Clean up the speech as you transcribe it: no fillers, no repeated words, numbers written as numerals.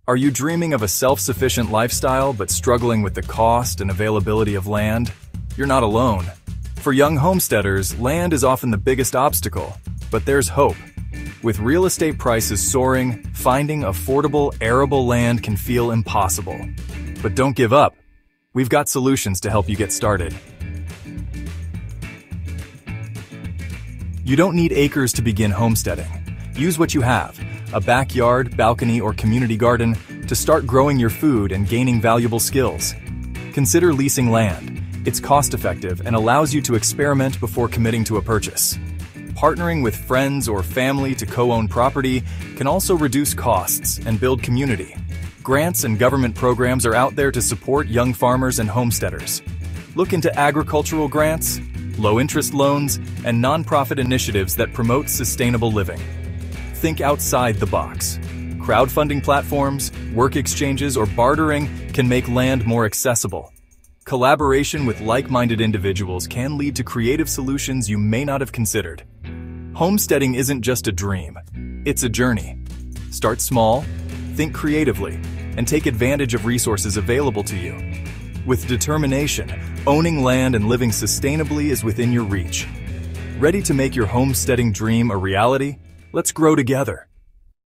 Are you dreaming of a self-sufficient lifestyle but struggling with the cost and availability of land? You're not alone. For young homesteaders, land is often the biggest obstacle, but there's hope. With real estate prices soaring, finding affordable, arable land can feel impossible. But don't give up. We've got solutions to help you get started. You don't need acres to begin homesteading. Use what you have, a backyard, balcony, or community garden, to start growing your food and gaining valuable skills. Consider leasing land. It's cost-effective and allows you to experiment before committing to a purchase. Partnering with friends or family to co-own property can also reduce costs and build community. Grants and government programs are out there to support young farmers and homesteaders. Look into agricultural grants, low-interest loans, and nonprofit initiatives that promote sustainable living. Think outside the box. Crowdfunding platforms, work exchanges, or bartering can make land more accessible. Collaboration with like-minded individuals can lead to creative solutions you may not have considered. Homesteading isn't just a dream, it's a journey. Start small, think creatively, and take advantage of resources available to you. With determination, owning land and living sustainably is within your reach. Ready to make your homesteading dream a reality? Let's grow together.